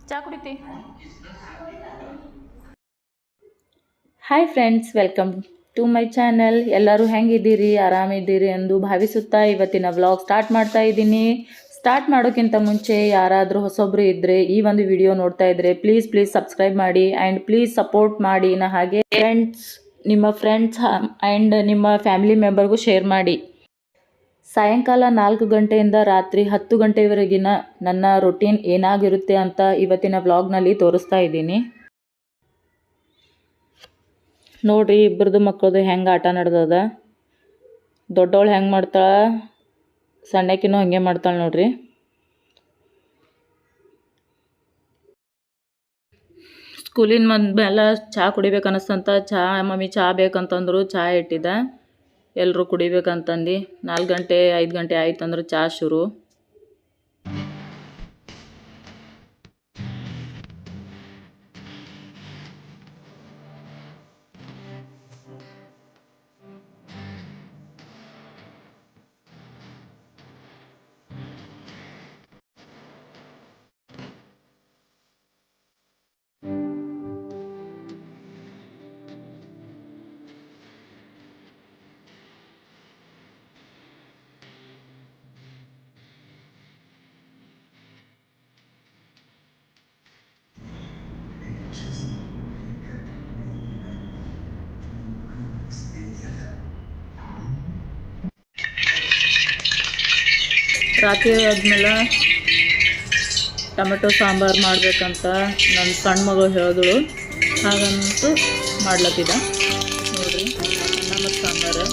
ಚಾ ಕುಡಿತಿ. Hi friends, welcome to my channel. ಎಲ್ಲರೂ ಹೆಂಗಿದ್ದೀರಿ, ಆರಾಮಿದ್ದೀರಿ ಎಂದು ಭಾವಿಸುತ್ತಾ ಇವತ್ತಿನ ವ್ಲಾಗ್ ಸ್ಟಾರ್ಟ್ ಮಾಡ್ತಾ ಇದ್ದೀನಿ. ಸ್ಟಾರ್ಟ್ ಮಾಡೋಕ್ಕಿಂತ ಮುಂಚೆ ಯಾರಾದರೂ ಹೊಸೊಬ್ಬರು ಇದ್ದರೆ ಈ ಒಂದು ವಿಡಿಯೋ ನೋಡ್ತಾ ಇದ್ದರೆ ಪ್ಲೀಸ್ ಸಬ್ಸ್ಕ್ರೈಬ್ ಮಾಡಿ ಆ್ಯಂಡ್ ಪ್ಲೀಸ್ ಸಪೋರ್ಟ್ ಮಾಡಿ. ಹಾಗೆ ನಿಮ್ಮ ಫ್ರೆಂಡ್ಸ್ ಆ್ಯಂಡ್ ನಿಮ್ಮ ಫ್ಯಾಮಿಲಿ ಮೆಂಬರ್ಗೂ ಶೇರ್ ಮಾಡಿ. ಸಾಯಂಕಾಲ 4 ಗಂಟೆಯಿಂದ ರಾತ್ರಿ 10 ಗಂಟೆವರೆಗಿನ ನನ್ನ ರೊಟೀನ್ ಏನಾಗಿರುತ್ತೆ ಅಂತ ಇವತ್ತಿನ ವ್ಲಾಗ್ನಲ್ಲಿ ತೋರಿಸ್ತಾ ಇದ್ದೀನಿ. ನೋಡಿರಿ, ಇಬ್ಬರದು ಮಕ್ಕಳದು ಹೆಂಗೆ ಆಟ ನಡೆದದ. ದೊಡ್ಡವಳು ಹೆಂಗೆ ಮಾಡ್ತಾಳೆ, ಸಣ್ಣಕಿನೂ ಹಂಗೆ ಮಾಡ್ತಾಳೆ ನೋಡ್ರಿ. ಸ್ಕೂಲಿನ ಮೇಲೆ ಚಹಾ ಕುಡಿಬೇಕು ಅನ್ನಿಸ್ತಂತ ಮಮ್ಮಿ ಚಹಾ ಬೇಕಂತಂದ್ರು. ಚಹಾ ಇಟ್ಟಿದ್ದ, ಎಲ್ಲರೂ ಕುಡಿಬೇಕಂತಂದು 4 ಗಂಟೆ 5 ಗಂಟೆ ಆಯ್ತಂದ್ರೆ ಚಹಾ ಶುರು. ರಾತ್ರಿ ಆದಮೇಲೆ ಟೊಮೆಟೊ ಸಾಂಬಾರು ಮಾಡಬೇಕಂತ ನನ್ನ ಸಣ್ಣ ಮಗಳು ಹೇಳಿದಳು. ಹಾಗಂತೂ ಮಾಡ್ಲತ್ತಿದ್ದ ನೋಡಿರಿ, ಅನ್ನ ಮತ್ತು ಸಾಂಬಾರು.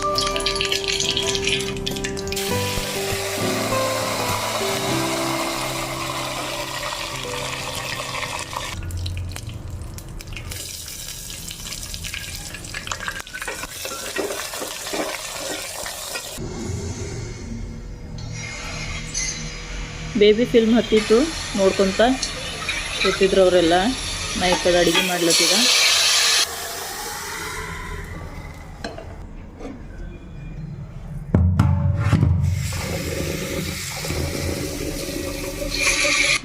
ಬೇಬಿ ಫಿಲ್ಮ್ ಹತ್ತಿತ್ತು, ನೋಡ್ಕೊತ ಕೂತಿದ್ರು ಅವರೆಲ್ಲ. ನಾ ಈ ಕಡೆ ಅಡುಗೆ ಮಾಡ್ಲತ್ತಿದ್ದ.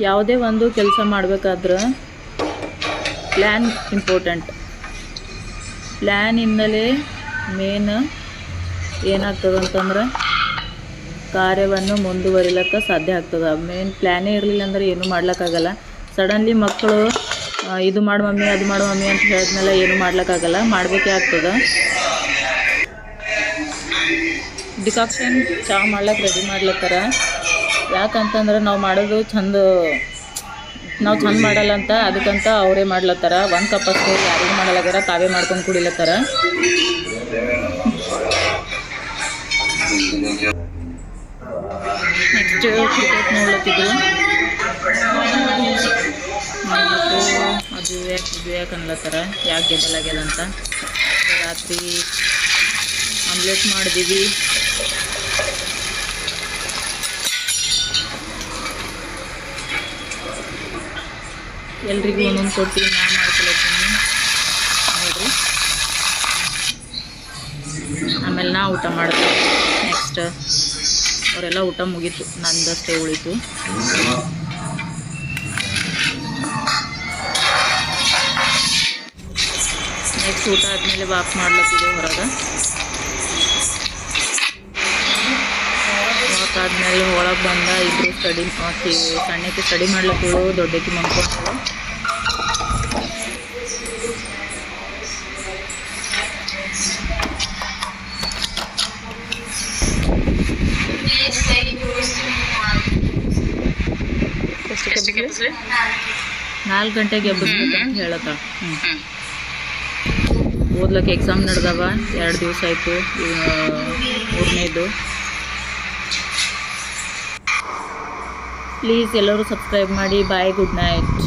ಯಾವುದೇ ಒಂದು ಕೆಲಸ ಮಾಡಬೇಕಾದ್ರೆ ಪ್ಲ್ಯಾನ್ ಇಂಪಾರ್ಟೆಂಟ್. ಪ್ಲ್ಯಾನಿಂದಲೇ ಮೇನ್ ಏನಾಗ್ತದಂತಂದ್ರೆ ಕಾರ್ಯವನ್ನು ಮುಂದುವರಿಲಿಕ್ಕೆ ಸಾಧ್ಯ ಆಗ್ತದೆ. ಮೇನ್ ಪ್ಲ್ಯಾನೇ ಇರಲಿಲ್ಲ ಅಂದ್ರೆ ಏನೂ ಮಾಡ್ಲಿಕ್ಕಾಗಲ್ಲ. ಸಡನ್ಲಿ ಮಕ್ಕಳು ಇದು ಮಾಡು ಮಮ್ಮಿ ಅದು ಮಾಡು ಮಮ್ಮಿ ಅಂತ ಹೇಳಿದ್ಮೇಲೆ ಏನೂ ಮಾಡ್ಲಿಕ್ಕಾಗಲ್ಲ, ಮಾಡಬೇಕೇ ಆಗ್ತದೆ. ಡಿಕಾಕ್ಷನ್ ಚಹಾ ಮಾಡ್ಲಿಕ್ಕೆ ರೆಡಿ ಮಾಡ್ಲತ್ತಾರ. ಯಾಕಂತಂದ್ರೆ ನಾವು ಮಾಡೋದು ನಾವು ಚಂದ ಮಾಡಲ್ಲ ಅಂತ, ಅದಕ್ಕಂತ ಅವರೇ ಮಾಡ್ಲತ್ತಾರ. 1 ಕಪ್ ಅಷ್ಟು ಯಾರಿಗೂ ಮಾಡಲಾಗ್ಯಾರ, ತಾವೇ ಮಾಡ್ಕೊಂಡು ಕುಡಿಲತ್ತಾರ. Next cricket ನೋಡ್ಲತ್ತಿದ್ರು. ಅದು ಯಾಕೆ ಅನ್ಲತ್ತಾರ, ಯಾಕೆ ಗೆದ್ದಲಾಗ್ಯದ ಅಂತ. ರಾತ್ರಿ ಆಮ್ಲೆಟ್ ಮಾಡಿದೀವಿ. ಎಲ್ರಿಗೂ ಒಂದೊಂದು ಕೊಡ್ತೀನಿ, ನಾ ಮಾಡ್ಕೊಳತ್ತೀನಿ ನೋಡ್ರಿ. ಆಮೇಲೆ ನಾ ಊಟ ಮಾಡ್ತೀನಿ. ನೆಕ್ಸ್ಟ್ ಅವರೆಲ್ಲ ಊಟ ಮುಗೀತು, ನಂದಷ್ಟೇ ಉಳಿತು. ನೆಕ್ಸ್ಟ್ ಊಟ ಆದಮೇಲೆ ವಾಕ್ ಮಾಡ್ಲತ್ತಿದ್ದೇವೆ ಹೊರಗೆ. ವಾಕ್ ಆದಮೇಲೆ ಒಳಗೆ ಬಂದ ಇಬ್ಬರು ಸಣ್ಣಕ್ಕೆ ಸ್ಟಡಿ ಮಾಡ್ಲತ್ತಿದ್ರು, ದೊಡ್ಡಕ್ಕೆ ಮನ್ಕೊಂಡ್ರು. ನಾಲ್ಕು ಗಂಟೆಗೆ ಎಬ್ಬಿಸ್ಬೇಕಂತ ಹೇಳತ್ತ. ಓದ್ಲಿಕ್ಕೆ ಎಕ್ಸಾಮ್ ನಡೆದವ, 2 ದಿವಸ ಆಯಿತು. 3ನೇದು. ಪ್ಲೀಸ್ ಎಲ್ಲರೂ ಸಬ್ಸ್ಕ್ರೈಬ್ ಮಾಡಿ. ಬಾಯ್, ಗುಡ್ ನೈಟ್.